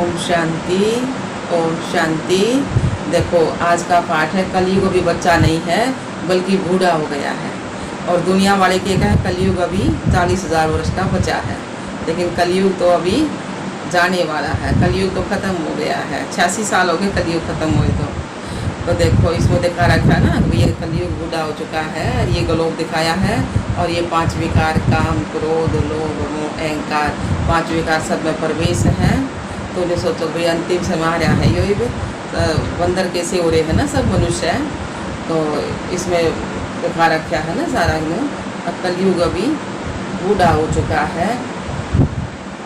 ओम शांति। ओम शांति। देखो आज का पाठ है कलयुग अभी बच्चा नहीं है बल्कि बूढ़ा हो गया है। और दुनिया वाले के क्या है, कलयुग अभी 40,000 वर्ष का बचा है, लेकिन कलयुग तो अभी जाने वाला है। कलयुग तो ख़त्म हो गया है, 86 साल हो गए कलयुग ख़त्म हुए तो देखो इसमें दिखा रखा है ना, ये कलयुग बूढ़ा हो चुका है। ये ग्लोब दिखाया है और ये 5 विकार काम क्रोध लोभ मोह अहंकार 5 विकार सब में प्रवेश है। तो जो सोचो भाई अंतिम समय आ रहा है, ये बंदर कैसे हो रहे हैं ना सब मनुष्य, तो इसमें दिखा रखा है ना सारा यूँ। कलयुग अभी बूढ़ा हो चुका है।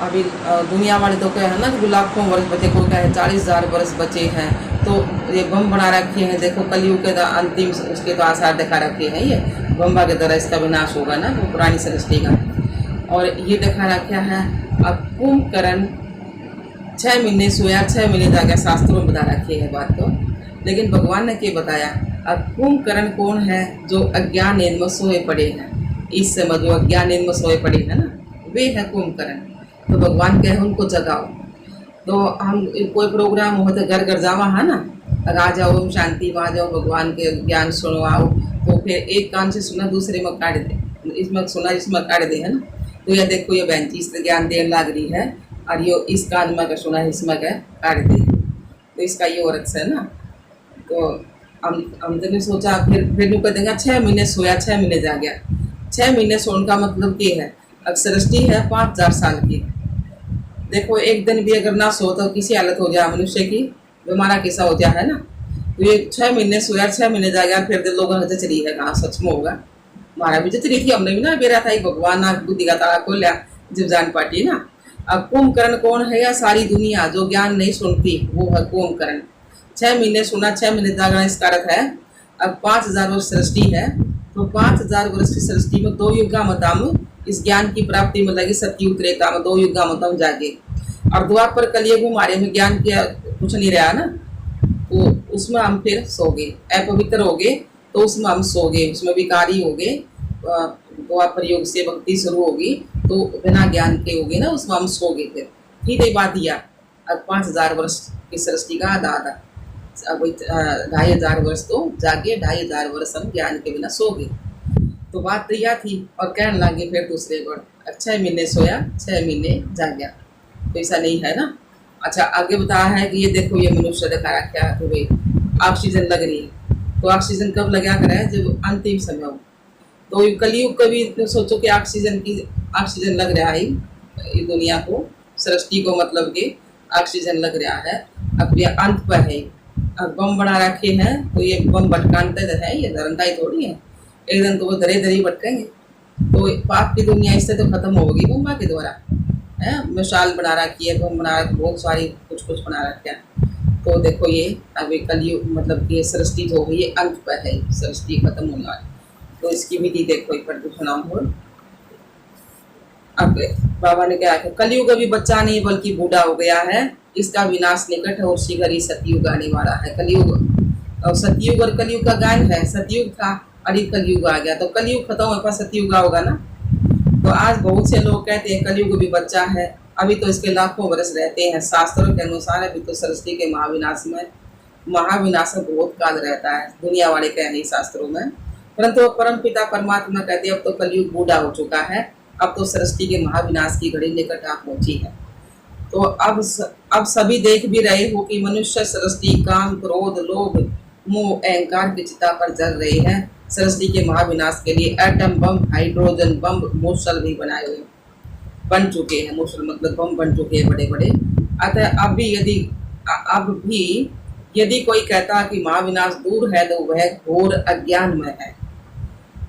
अभी दुनिया वाले तो क्या है ना कि लाखों वर्ष बचे, कोई क्या है 40,000 वर्ष बचे हैं। तो ये बम बना रखे हैं, देखो कलयुग के अंतिम उसके तो आसार दिखा रखे हैं। ये बम्बा के तरह इसका विनाश होगा ना, वो पुरानी सृष्टि का। और ये दिखा रखा है अब कुंभकर्ण 6 महीने सोया, 6 महीने जाकर शास्त्रों में बता रखी है बात तो। लेकिन भगवान ने क्या बताया, अब कुंभकर्ण कौन है, जो अज्ञान में सोए पड़े हैं। इस समय जो अज्ञान में सोए पड़े हैं ना, वे है कुंभकर्ण। तो भगवान कहे उनको जगाओ। तो हम कोई प्रोग्राम हो तो घर घर जावा है ना, आ जाओ ओम शांति में आ जाओ, भगवान के ज्ञान सुनो आओ। तो फिर एक कान से सुना दूसरे में काट दे, इसमें सुना इसमें काट दे है ना। तो ये देखो ये बहन चीज ज्ञान देने लग रही है और ये इस कान में का सुना इसमें का काट दे, तो इसका ये औरत से ना। तो हमने सोचा फिर कह देंगे 6 महीने सोया 6 महीने जा गया। 6 महीने सोने का मतलब क्या है, अब सृष्टि है 5,000 साल की। देखो एक दिन भी अगर ना सो तो किसी हालत हो जाए मनुष्य की, बीमारा कैसा हो जाए है ना। तो ये 6 महीने सोया 6 महीने जा गया, फिर लोगों ने जच रही है कहाँ सच में होगा। हमारा भी जच रही थी, हमने भी ना बेरा था भगवान ना बुद्धि का ताला खोल लिया जब जान पाटी ना। अब कुंभकर्ण कौन है, या सारी दुनिया जो ज्ञान नहीं सुनती वो है कुंभकर्ण। 6 महीने सुना 6 महीने जागना इसका अर्थ है अब 5,000 वर्ष सृष्टि है। तो 5,000 वर्ष की सृष्टि में 2 युगा मतम इस ज्ञान की प्राप्ति में लगी। सत्युग त्रेता में 2 युगा मतम जागे। और द्वापर कलयुग हमारे में ज्ञान किया कुछ नहीं रहा ना, तो उसमें हम फिर सो गए, अपवित्र हो गए। तो उसमें हम सो गए, उसमें विकारी हो गए। द्वापर युग से भक्ति शुरू होगी तो बिना ज्ञान के हो गए ना, उसमें हम सो गए। फिर ठीक है बात दिया। अब 5,000 वर्ष की सृष्टि का आधा आधा, अब 2,500 वर्ष तो जागे, 2,500 वर्ष हम ज्ञान के बिना सो गए। तो बात तो यह थी। और कहने लगे फिर दूसरे को 6 महीने सोया 6 महीने जाग गया, तो ऐसा नहीं है ना। अच्छा आगे बताया है कि ये देखो ये मनुष्य दिखा रखा है, तो भाई ऑक्सीजन लग रही है। तो ऑक्सीजन कब लगा कर है, जब अंतिम समय हो। तो कलयुग कभी तो सोचो कि ऑक्सीजन लग रहा है ये दुनिया को, सृष्टि को, मतलब कि ऑक्सीजन लग रहा है। अब ये अंत पर है। अब बम बना रखे हैं तो ये बम भटकाते है, ये धरनता ही थोड़ी है। एक दिन तो वो धरे धरे भटकेंगे। तो पाप की दुनिया इससे तो खत्म होगी बम्बा के द्वारा है। मिसाल बना रखी है, बम बना रखी, बहुत सारी कुछ बना रखा है। तो देखो ये अभी कलयुग मतलब कि सृष्टि हो गई, ये अंत पर है, सृष्टि खत्म होने वाली। तो इसकी विधि देखो एक प्रदूषण हो। अब बाबा ने क्या कहा, कलयुग अभी बच्चा नहीं बल्कि बूढ़ा हो गया है, इसका विनाश निकट है और शीघ्र ही सतयुग आने वाला है। कलयुग और सतयुग और कलयुग का गान है। सतयुग था और ये कलयुग आ गया, तो कलयुग खत्म होने पर सतयुग होगा ना। तो आज बहुत से लोग कहते हैं कलयुग भी बच्चा है, अभी तो इसके लाखों वर्ष रहते हैं। शास्त्रों के अनुसार अभी तो सृष्टि के महाविनाश में बहुत काल रहता है, दुनिया वाले कह नहीं शास्त्रों में। परंतु परम पिता परमात्मा कहते हैं अब तो कलयुग बूढ़ा हो चुका है, अब तो सृष्टि के महाविनाश की घड़ी निकट आ पहुंची है। तो अब सभी देख भी रहे हो कि मनुष्य सृष्टि काम क्रोध लोभ मोह अहंकार की चिता पर जल रहे हैं। सृष्टि के महाविनाश के लिए एटम बम हाइड्रोजन बम मूसल भी बनाए हुए बन चुके हैं। मूसल मतलब बम बन चुके हैं बड़े बड़े। अतः अब भी यदि कोई कहता कि महाविनाश दूर है तो वह घोर अज्ञान में है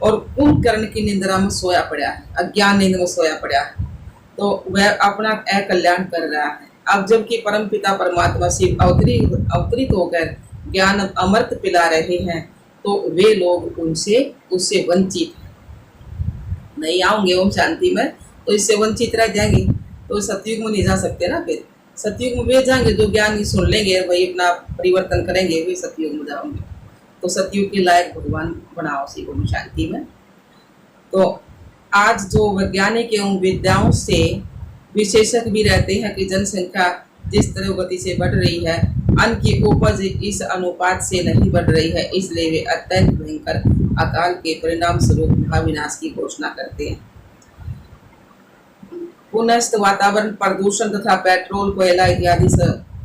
और कुंभकर्ण की निंद्रा में सोया पड़ा है, अज्ञान नींद में सोया पड़ा है। तो वह अपना अकल्याण कर रहा है। अब जबकि परम पिता परमात्मा शिव अवतरित होकर ज्ञान अमृत पिला रहे हैं, तो वे लोग उससे वंचित नहीं आएंगे ओम शांति में, तो इससे वंचित रह जाएंगे। तो सतयुग में नहीं जा सकते ना, फिर सतयुग में वे जाएंगे जो ज्ञान सुन लेंगे, वही अपना परिवर्तन करेंगे, वे सतयुग में जाएंगे। तो सतयुग के लायक भगवान बनाओ सी ओम शांति में। तो आज जो वैज्ञानिक एवं विद्याओं से विशेषज्ञ भी रहते हैं कि जनसंख्या जिस तरह गति से बढ़ रही है, अन्न की उपज इस अनुपात से नहीं बढ़ रही है, इसलिए वे अत्यंत भयंकर अकाल के परिणाम स्वरूप महाविनाश की घोषणा करते हैं। पुनस्त वातावरण प्रदूषण तथा पेट्रोल, कोयला इत्यादि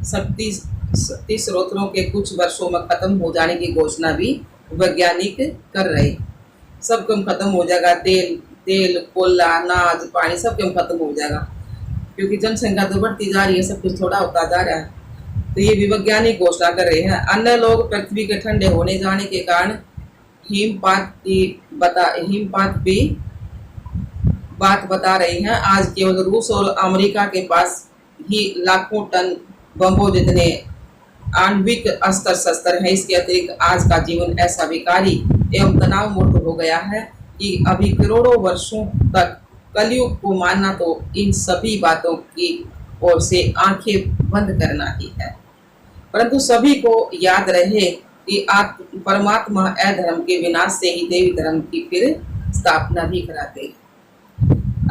शक्ति स्रोतों के कुछ वर्षों में खत्म हो जाने की घोषणा भी वैज्ञानिक कर रहे। सब कम खत्म हो जाएगा, तेल कोयला अनाज पानी सब कम खत्म हो जाएगा, क्योंकि जनसंख्या तो बढ़ती जा रही है, सब कुछ थोड़ा होता जा रहा है। तो ये भी वैज्ञानिक घोषणा कर रहे हैं। अन्य लोग पृथ्वी के ठंडे होने जाने के कारण हिमपात भी बात बता रही हैं। आज केवल रूस और अमेरिका के पास ही लाखों टन बमों जितने आणविक अस्त्र शस्त्र है। इसके अतिरिक्त आज का जीवन ऐसा विकारी एवं तनाव मुक्त हो गया है कि अभी करोड़ों वर्षों तक कलयुग को मानना तो इन सभी बातों की ओर से आंखें बंद करना ही है। परंतु सभी को याद रहे कि परमात्मा अधर्म के विनाश से ही देवी धर्म की फिर स्थापना भी कराते हैं।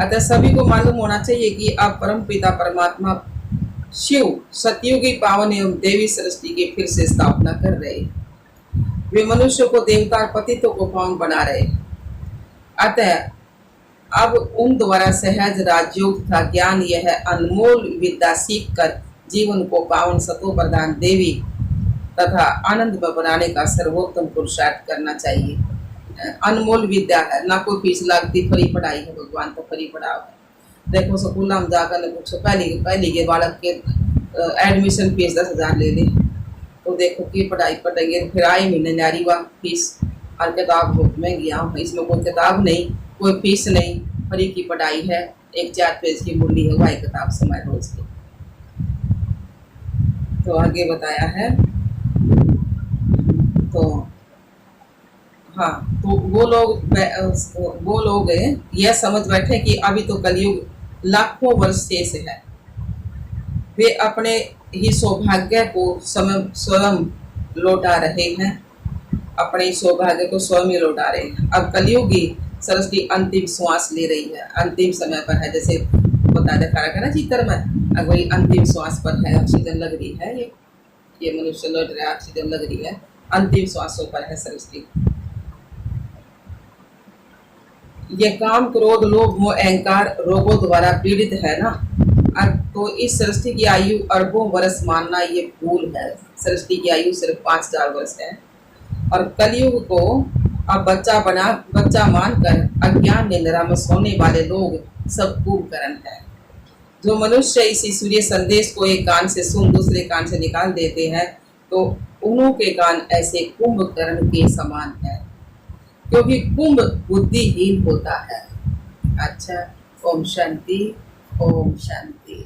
अतः सभी को मालूम होना चाहिए कि अब परम पिता परमात्मा शिव सतयुगी पावन एवं देवी सृष्टि की फिर से स्थापना कर रहे हैं। वे मनुष्य को देवता और पतितों को पावन बना रहे हैं। अतः अब उन द्वारा सहज राजयोग तथा ज्ञान यह अनमोल विद्या सीख कर जीवन को पावन सतो प्रदान देवी तथा आनंद में बनाने का सर्वोत्तम पुरुषार्थ करना चाहिए। अनमोल विद्या है, ना कोई फीस लगती, फ्री पढ़ाई है, भगवान तो फ्री पढ़ाओ है। देखो स्कूल में जाकर कुछ पहली के बालक के एडमिशन फीस 10,000 ले ली, तो देखो की पढ़ाई पढ़ेंगे, फिर आए महीने नारी वा फीस और किताब बहुत महंगी है, इसमें कोई किताब नहीं, कोई फीस नहीं, फ्री की पढ़ाई है, एक 4 पेज की मूल्य है वही किताब समय रोज की। तो आगे बताया है, तो हाँ, तो वो लोग यह समझ बैठे कि अभी तो कलयुग लाखों वर्ष शेष है। वे अपने ही सौभाग्य को स्वयं लौटा रहे हैं, अपने सौभाग्य को स्वयं ही लौटा रहे हैं। अब कलयुगी सृष्टि अंतिम श्वास ले रही है, अंतिम समय पर है, जैसे बता देखा रखा ना चित्र में, अब वही अंतिम श्वास पर है, ऑक्सीजन लग रही है, ये मनुष्य लौट रहा है, ऑक्सीजन लग रही है, अंतिम श्वासों पर है सृष्टि। ये काम क्रोध लोभ मोह अहंकार रोगों द्वारा पीड़ित है ना, तो इस सृष्टि की आयु अरबों वर्ष मानना ये भूल है। सृष्टि की आयु सिर्फ 5,000 वर्ष है, और कलयुग को अब बच्चा मानकर अज्ञान निंद्रा में सोने वाले लोग सब कुंभकर्ण है। जो मनुष्य इस ईश्वरीय संदेश को एक कान से सुन दूसरे कान से निकाल देते हैं, तो उन्हों के कान ऐसे कुंभकर्ण के समान है, क्योंकि कुंभ बुद्धिहीन होता है। अच्छा, ओम शांति, ओम शांति।